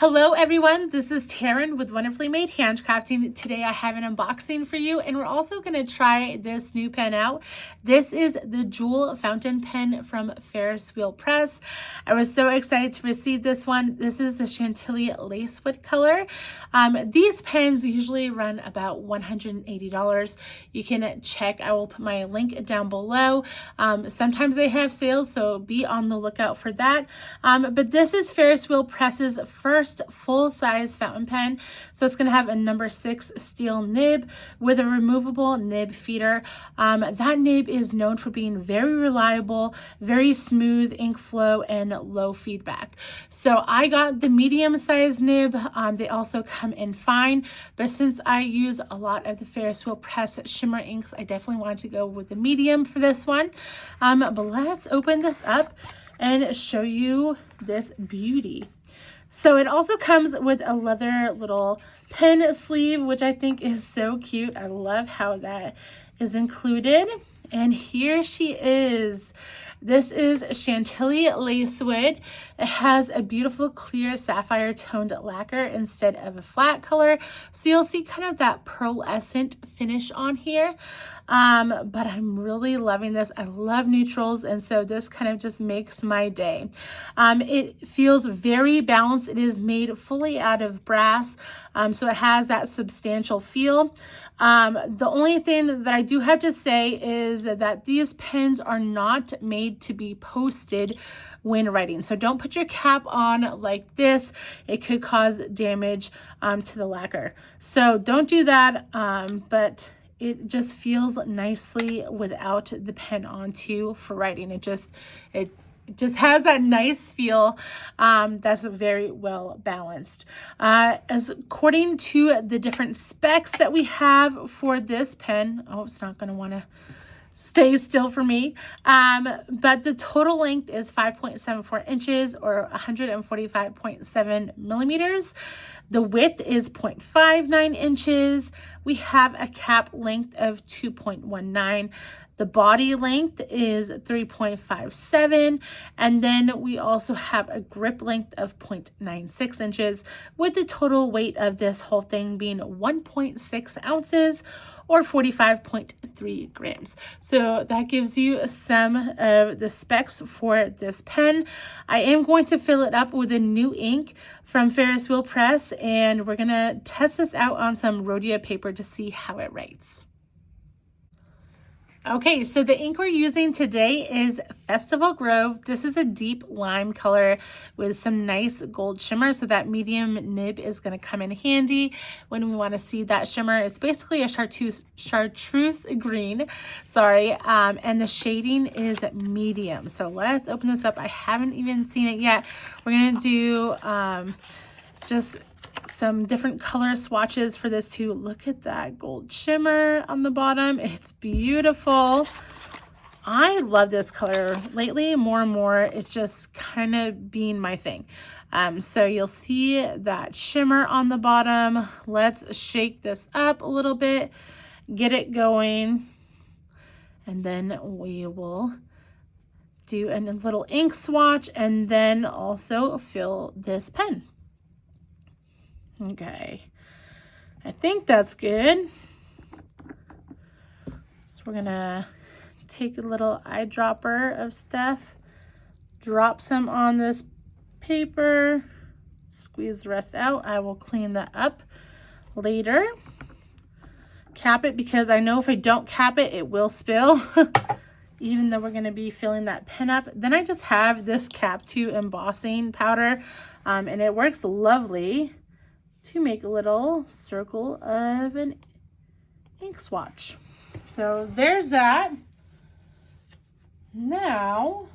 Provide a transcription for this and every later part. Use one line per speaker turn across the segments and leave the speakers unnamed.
Hello everyone, this is Taryn with Wonderfully Made Handcrafting. Today I have an unboxing for you and we're also going to try this new pen out. This is the Joule Fountain Pen from Ferris Wheel Press. I was so excited to receive this one. This is the Chantilly Lacewood color. These pens usually run about $180. You can check, I will put my link down below. Sometimes they have sales, so be on the lookout for that. But this is Ferris Wheel Press's first full-size fountain pen. So it's going to have a number 6 steel nib with a removable nib feeder. That nib is known for being very reliable, very smooth ink flow, and low feedback. So I got the medium-sized nib. They also come in fine, but since I use a lot of the Ferris Wheel Press shimmer inks, I definitely wanted to go with the medium for this one. But let's open this up and show you this beauty. So it also comes with a leather little pen sleeve, which I think is so cute. I love how that is included. And here she is. This is Chantilly Lacewood. It has a beautiful clear sapphire toned lacquer instead of a flat color. So you'll see kind of that pearlescent finish on here. But I'm really loving this. I love neutrals, and so this kind of just makes my day. It feels very balanced. It is made fully out of brass, so it has that substantial feel. The only thing that I do have to say is that these pens are not made to be posted when writing. So don't put your cap on like this. It could cause damage to the lacquer. So don't do that, but it just feels nicely without the pen on too for writing. It just has that nice feel that's very well balanced. As according to the different specs that we have for this pen, oh, it's not going to want to stay still for me. But the total length is 5.74 inches or 145.7 millimeters. The width is 0.59 inches. We have a cap length of 2.19. The body length is 3.57. And then we also have a grip length of 0.96 inches with the total weight of this whole thing being 1.6 ounces or 45.3 grams. So that gives you some of the specs for this pen. I am going to fill it up with a new ink from Ferris Wheel Press, and we're gonna test this out on some Rhodia paper to see how it writes. Okay, so the ink we're using today is Festival Grove. This is a deep lime color with some nice gold shimmer, so that medium nib is going to come in handy when we want to see that shimmer. It's basically a chartreuse green, and the shading is medium. So let's open this up. I haven't even seen it yet. We're going to do just some different color swatches for this too. Look at that gold shimmer on the bottom. It's beautiful. I love this color lately more and more. It's just kind of being my thing. So you'll see that shimmer on the bottom. Let's shake this up a little bit, get it going, and then we will do a little ink swatch and then also fill this pen. Okay, I think that's good. So we're gonna take a little eyedropper of stuff, drop some on this paper, squeeze the rest out. I will clean that up later. Cap it because I know if I don't cap it, it will spill. Even though we're gonna be filling that pen up. Then I just have this Cap 2 embossing powder, and it works lovely to make a little circle of an ink swatch. So there's that. Now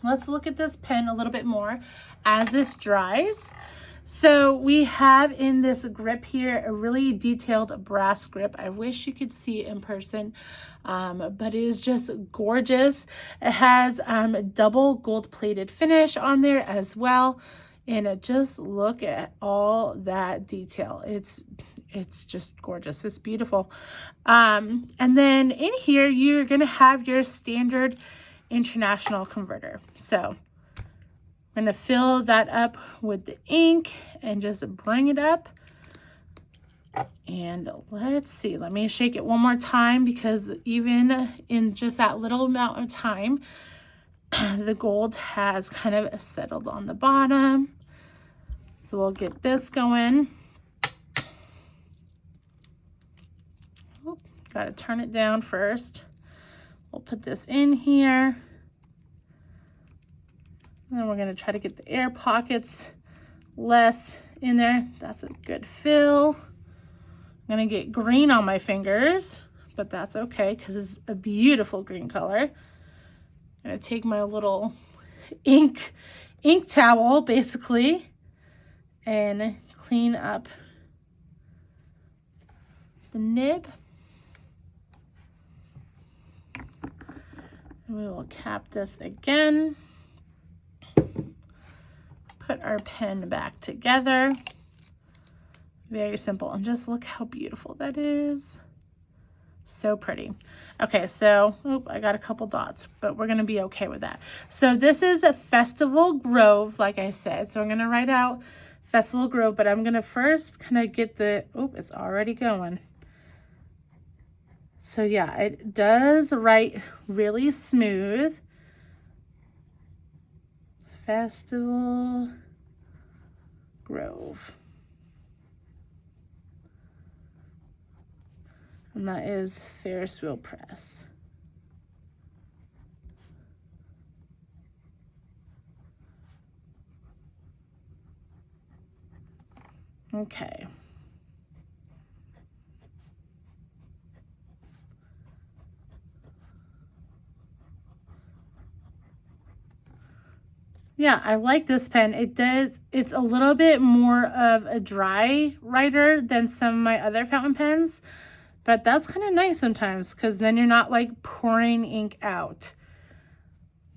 let's look at this pen a little bit more as this dries. So we have in this grip here a really detailed brass grip. I wish you could see it in person, but it is just gorgeous. It has double gold plated finish on there as well. And just look at all that detail. It's just gorgeous. It's beautiful. And then in here, you're going to have your standard international converter. So I'm gonna fill that up with the ink and just bring it up. And let's see, let me shake it one more time, because even in just that little amount of time, the gold has kind of settled on the bottom. So we'll get this going. Oh, gotta turn it down first. We'll put this in here. And then we're gonna try to get the air pockets less in there. That's a good fill. I'm gonna get green on my fingers, but that's okay because it's a beautiful green color. I'm gonna take my little ink towel basically and clean up the nib. And we will cap this again. Put our pen back together. Very simple, and just look how beautiful that is. So pretty. Okay, so I got a couple dots, but we're gonna be okay with that. So this is a Festival Grove, like I said. So I'm gonna write out Festival Grove, but I'm gonna first kind of get the, it's already going. So yeah, it does write really smooth. Festival Grove. And that is Ferris Wheel Press. Okay. Yeah, I like this pen. It's a little bit more of a dry writer than some of my other fountain pens. But that's kind of nice sometimes, because then you're not like pouring ink out.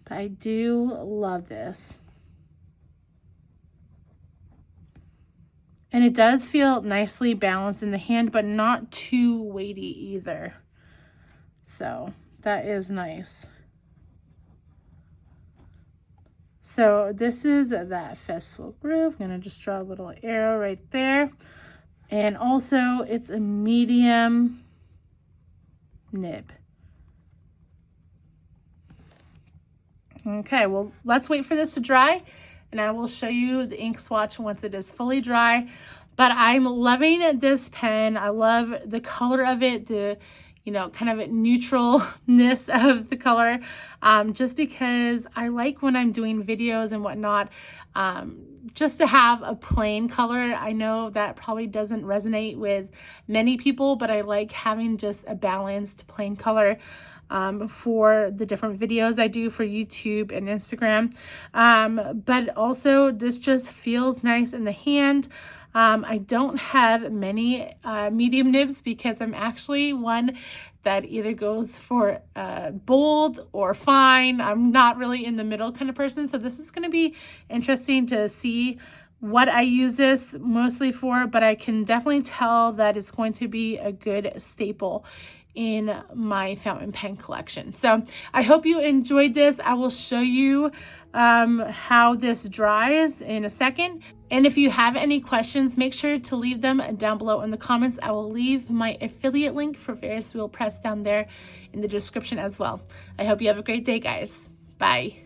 But I do love this. And it does feel nicely balanced in the hand, but not too weighty either. So that is nice. So this is that Festival Grove. I'm going to just draw a little arrow right there. And also it's a medium nib. Okay, well, let's wait for this to dry and I will show you the ink swatch once it is fully dry. But I'm loving this pen. I love the color of it, the kind of neutralness of the color, just because I like when I'm doing videos and whatnot, just to have a plain color. I know that probably doesn't resonate with many people, but I like having just a balanced plain color for the different videos I do for YouTube and Instagram. But also this just feels nice in the hand. I don't have many medium nibs because I'm actually one that either goes for bold or fine. I'm not really in the middle kind of person. So this is going to be interesting to see what I use this mostly for, but I can definitely tell that it's going to be a good staple in my fountain pen collection. So I hope you enjoyed this. I will show you how this dries in a second. And if you have any questions, make sure to leave them down below in the comments. I will leave my affiliate link for Ferris Wheel Press down there in the description as well. I hope you have a great day, guys. Bye.